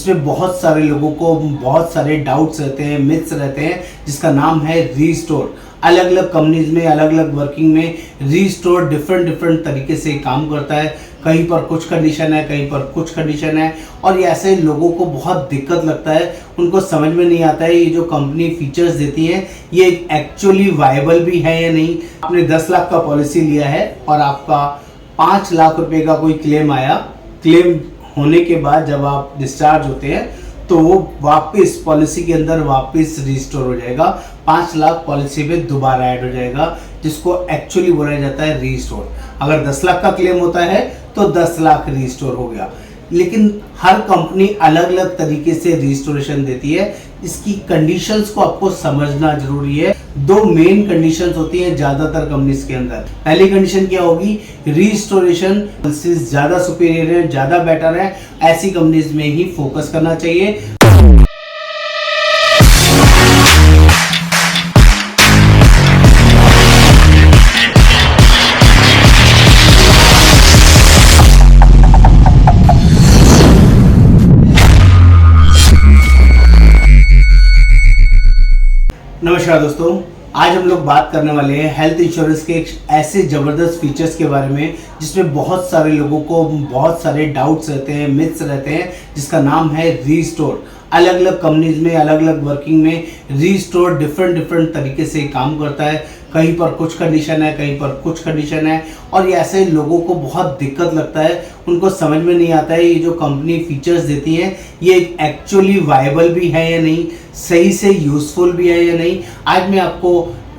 जिसमें बहुत सारे लोगों को बहुत सारे डाउट्स रहते हैं, मिथ्स रहते हैं, जिसका नाम है रीस्टोर। अलग अलग कंपनीज में, अलग अलग वर्किंग में रीस्टोर डिफरेंट तरीके से काम करता है। कहीं पर कुछ कंडीशन है, कहीं पर कुछ कंडीशन है, और ये ऐसे लोगों को बहुत दिक्कत लगता है। उनको समझ में नहीं आता है ये जो कंपनी फीचर्स देती है ये एक्चुअली वायबल भी है या नहीं। आपने 10 लाख का पॉलिसी लिया है और आपका 5 लाख रुपए का कोई क्लेम आया। क्लेम होने के बाद जब आप डिस्चार्ज होते हैं तो वो वापस पॉलिसी के अंदर वापस रिस्टोर हो जाएगा। 5 लाख पॉलिसी में दोबारा ऐड हो जाएगा, जिसको एक्चुअली बोला जाता है रीस्टोर। अगर 10 लाख का क्लेम होता है तो 10 लाख रीस्टोर हो गया। लेकिन हर कंपनी अलग अलग तरीके से रिस्टोरेशन देती है। इसकी कंडीशंस को आपको समझना जरूरी है। 2 मेन कंडीशंस होती हैं ज्यादातर कंपनीज के अंदर। पहली कंडीशन क्या होगी, रिस्टोरेशन ज्यादा सुपीरियर है, ज्यादा बेटर है, ऐसी कंपनीज में ही फोकस करना चाहिए। नमस्कार दोस्तों, आज हम लोग बात करने वाले हैं हेल्थ इंश्योरेंस के एक ऐसे ज़बरदस्त फीचर्स के बारे में जिसमें बहुत सारे लोगों को बहुत सारे डाउट्स रहते हैं, मिथ्स रहते हैं, जिसका नाम है रीस्टोर। अलग अलग कंपनीज में, अलग अलग वर्किंग में रीस्टोर डिफरेंट तरीके से काम करता है। कहीं पर कुछ कंडीशन है, कहीं पर कुछ कंडीशन है, और ये ऐसे लोगों को बहुत दिक्कत लगता है। उनको समझ में नहीं आता है ये जो कंपनी फीचर्स देती है ये एक्चुअली वायबल भी है या नहीं, सही से यूजफुल भी है या नहीं। आज मैं आपको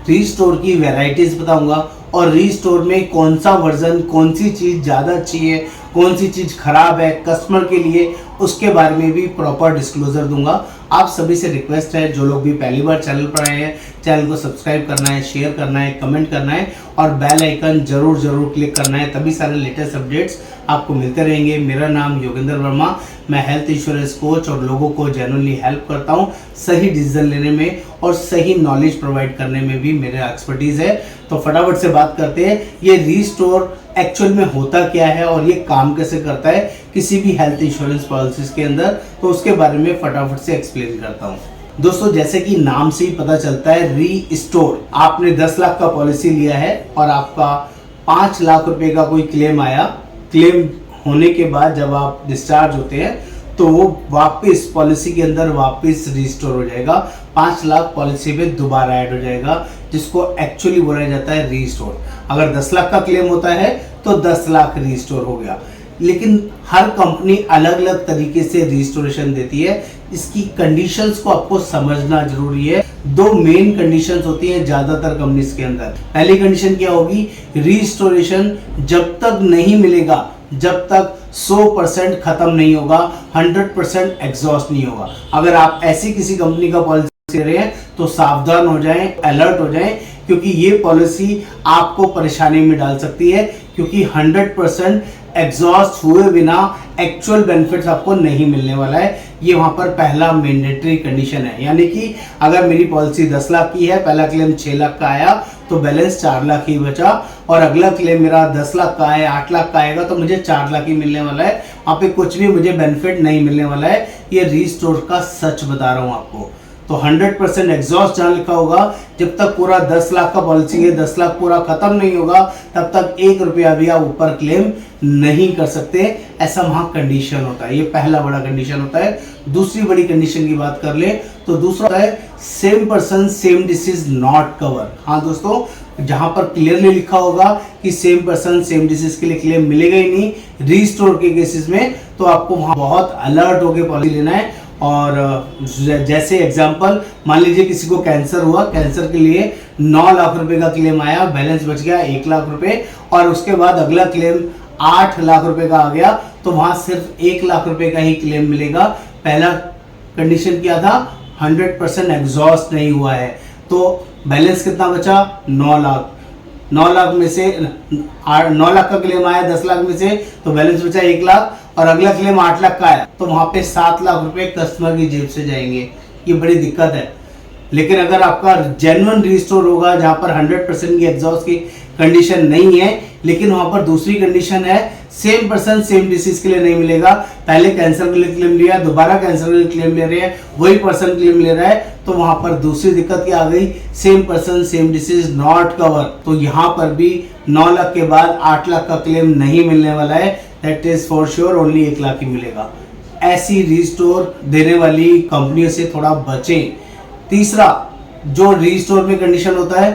रीस्टोर की वैरायटीज बताऊंगा और रीस्टोर में कौन सा वर्जन, कौन सी चीज़ ज़्यादा अच्छी है, कौन सी चीज़ खराब है कस्टमर के लिए, उसके बारे में भी प्रॉपर डिस्क्लोजर दूंगा। आप सभी से रिक्वेस्ट है, जो लोग भी पहली बार चैनल पर आए हैं, चैनल को सब्सक्राइब करना है, शेयर करना है, कमेंट करना है और बेल आइकन जरूर क्लिक करना है, तभी सारे लेटेस्ट अपडेट्स आपको मिलते रहेंगे। मेरा नाम योगेंद्र वर्मा, मैं हेल्थ इंश्योरेंस कोच और लोगों को जेन्युइनली हेल्प करता हूं सही डिसीजन लेने में और सही नॉलेज प्रोवाइड करने में भी मेरा एक्सपर्टीज है। तो फटाफट से बात करते हैं, ये रीस्टोर एक्चुअल में होता क्या है और ये काम कैसे करता है किसी भी हेल्थ इंश्योरेंस पॉलिसीज के अंदर, तो उसके बारे में फटाफट से एक्सप्लेन करता हूँ। दोस्तों, जैसे कि नाम से ही पता चलता है रीस्टोर। आपने 10 लाख का पॉलिसी लिया है और आपका 5 लाख रुपए का कोई क्लेम आया। क्लेम होने के बाद जब आप डिस्चार्ज होते हैं तो वो वापस पॉलिसी के अंदर वापस रिस्टोर हो जाएगा। 5 लाख पॉलिसी में दोबारा ऐड हो जाएगा, जिसको एक्चुअली बोला जाता है रीस्टोर। अगर 10 लाख का क्लेम होता है तो 10 लाख रिस्टोर हो गया। लेकिन हर कंपनी अलग अलग तरीके से रिस्टोरेशन देती है। इसकी कंडीशंस को आपको समझना जरूरी है। 2 मेन कंडीशंस होती हैं ज्यादातर कंपनीज के अंदर। पहली कंडीशन क्या होगी, रिस्टोरेशन जब तक नहीं मिलेगा, जब तक 100% खत्म नहीं होगा, 100% एग्जॉस्ट नहीं होगा। अगर आप ऐसी किसी कंपनी का पॉलिसी ले रहे हैं तो सावधान हो जाएं, अलर्ट हो जाएं, क्योंकि ये पॉलिसी आपको परेशानी में डाल सकती है, क्योंकि 100% एग्जॉस्ट हुए बिना एक्चुअल बेनिफिट्स आपको नहीं मिलने वाला है। ये वहां पर पहला मैंडेटरी कंडीशन है। यानी कि अगर मेरी पॉलिसी 10 लाख की है, पहला क्लेम 6 लाख का आया तो बैलेंस 4 लाख ही बचा, और अगला क्लेम मेरा 10 लाख का है, 8 लाख का आएगा तो मुझे 4 लाख ही मिलने वाला है। वहां पे कुछ भी मुझे बेनिफिट नहीं मिलने वाला है। ये रीस्टोर का सच बता रहा हूं आपको। तो 100% एग्जॉस्ट जहां लिखा होगा, जब तक पूरा 10 लाख का पॉलिसी है, 10 लाख पूरा खत्म नहीं होगा, तब तक 1 रुपया भी आप ऊपर क्लेम नहीं कर सकते। ऐसा वहां कंडीशन होता है। ये पहला बड़ा कंडीशन होता है। दूसरी बड़ी कंडीशन की बात कर ले तो दूसरा है same person same disease not cover. हाँ दोस्तों, जहां पर क्लियरली लिखा होगा कि सेम पर्सन सेम डिसीज के लिए क्लेम मिलेगा ही नहीं रीस्टोर के केसेस में, तो आपको वहां बहुत अलर्ट होकर पॉलिसी लेना है। और जैसे एग्जांपल, मान लीजिए किसी को कैंसर हुआ, कैंसर के लिए 9 लाख रुपए का क्लेम आया, बैलेंस बच गया 1 लाख रुपए, और उसके बाद अगला क्लेम 8 लाख रुपए का आ गया, तो वहां सिर्फ 1 लाख रुपए का ही क्लेम मिलेगा। पहला कंडीशन क्या था, 100% एग्जॉस्ट नहीं हुआ है, तो बैलेंस कितना बचा, 9 लाख। 9 लाख में से 9 लाख का क्लेम आया 10 लाख में से, तो बैलेंस बचा 1 लाख, और अगला क्लेम 8 लाख का आया, तो वहां पे 7 लाख रुपए कस्टमर की जेब से जाएंगे। ये बड़ी दिक्कत है। लेकिन अगर आपका जेन्युइन रिस्टोर होगा जहां पर 100% की एग्जॉस्ट की कंडीशन नहीं है, लेकिन वहां पर दूसरी कंडीशन है सेम पर्सन सेम डिसीज के लिए नहीं मिलेगा। पहले कैंसर के लिए क्लेम लिया, दोबारा कैंसर के लिए क्लेम ले रहे हैं, वही पर्सन क्लेम ले रहा है, तो वहां पर दूसरी दिक्कत क्या आ गई, same person same disease not cover. तो यहाँ पर भी 9 लाख के बाद 8 लाख का क्लेम नहीं मिलने वाला है, that is for sure only 1 lakh ही मिलेगा। ऐसी रीस्टोर देने वाली कंपनियों से थोड़ा बचें। तीसरा जो रीस्टोर में कंडीशन होता है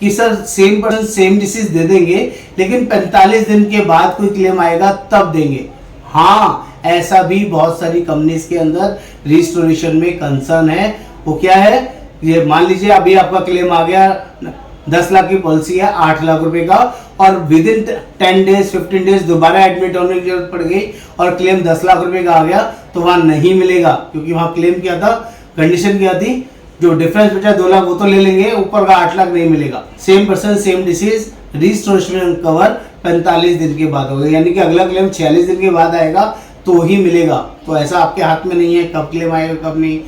कि sir same person same disease दे देंगे लेकिन 45 दिन के बाद कोई क्लेम आएगा तब देंगे। हाँ, ऐसा भी बहुत सारी कंपनीज के अंदर रिस्टोरेशन में कंसर्न है। वो क्या है, ये मान लीजिए अभी आपका क्लेम आ गया, 10 लाख की पॉलिसी है, 8 लाख रुपए का, और विद इन 10 डेज 15 डेज दोबारा एडमिट होने की जरूरत पड़ गई और क्लेम 10 लाख रुपए का आ गया, तो वहां नहीं मिलेगा, क्योंकि वहां क्लेम क्या था, कंडीशन क्या थी, जो डिफरेंस बचा 2 लाख वो तो ले लेंगे, ऊपर का 8 लाख नहीं मिलेगा। Same person same disease restoration cover 45 दिन के बाद होगा, यानी कि अगला क्लेम 46 दिन के बाद आएगा तो ही मिलेगा। तो ऐसा आपके हाथ में नहीं है कब क्लेम आएगा कब नहीं।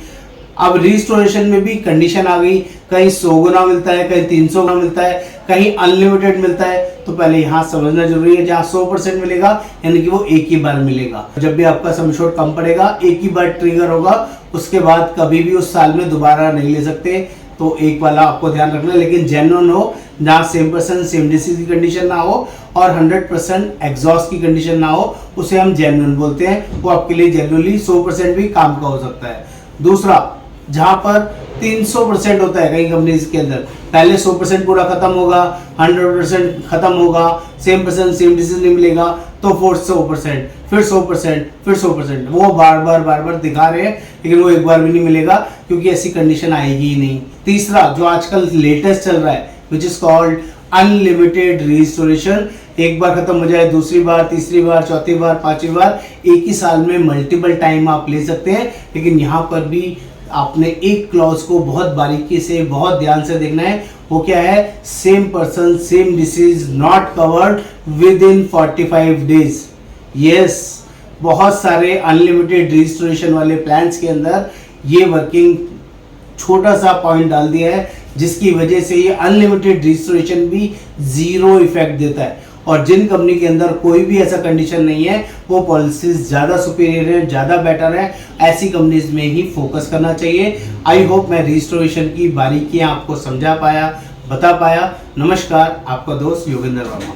अब रिस्टोरेशन में भी कंडीशन आ गई, कहीं 100 गुना मिलता है, कहीं 300 गुना मिलता है, कहीं अनलिमिटेड मिलता है। तो पहले यहाँ समझना जरूरी है, जहाँ 100% मिलेगा यानी कि वो एक ही बार मिलेगा। जब भी आपका सम एश्योर्ड कम पड़ेगा एक ही बार ट्रिगर होगा, उसके बाद कभी भी उस साल में दोबारा नहीं ले सकते। तो एक वाला आपको ध्यान रखना, लेकिन जेन्युइन हो, जहाँ सेम पर्सन सेम डिसीज की कंडीशन ना हो और 100% एग्जॉस्ट की कंडीशन ना हो, उसे हम जेन्युइन बोलते हैं। वो आपके लिए जेन्युइनली 100% भी काम का हो सकता है। दूसरा, जहां पर 300% होता है कई कंपनीज के अंदर, पहले 100% पूरा खत्म होगा, 100% खत्म होगा, सेम पर्सन सेम डिसीजन नहीं मिलेगा, तो 100%, फिर 100%, फिर 100%, वो बार बार दिखा रहे हैं, लेकिन वो एक बार भी नहीं मिलेगा, क्योंकि ऐसी कंडीशन आएगी ही नहीं। तीसरा, जो आजकल लेटेस्ट चल रहा है, which is called unlimited restoration, एक बार खत्म हो जाए, दूसरी बार, तीसरी बार, चौथी बार, पांचवी बार, एक ही साल में मल्टीपल टाइम आप ले सकते हैं। लेकिन यहाँ पर भी आपने एक क्लॉज को बहुत बारीकी से, बहुत ध्यान से देखना है। वो क्या है, same person same disease not covered with in 45 days. Yes, बहुत सारे अनलिमिटेड रिस्टोरेशन वाले प्लान्स के अंदर ये वर्किंग छोटा सा पॉइंट डाल दिया है, जिसकी वजह से ये अनलिमिटेड रिस्टोरेशन भी 0 इफेक्ट देता है। और जिन कंपनी के अंदर कोई भी ऐसा कंडीशन नहीं है, वो पॉलिसीज ज़्यादा सुपीरियर है, ज़्यादा बेटर है, ऐसी कंपनीज में ही फोकस करना चाहिए। आई होप मैं रिस्टोरेशन की बारीकियां आपको समझा पाया, बता पाया। नमस्कार, आपका दोस्त योगेंद्र वर्मा।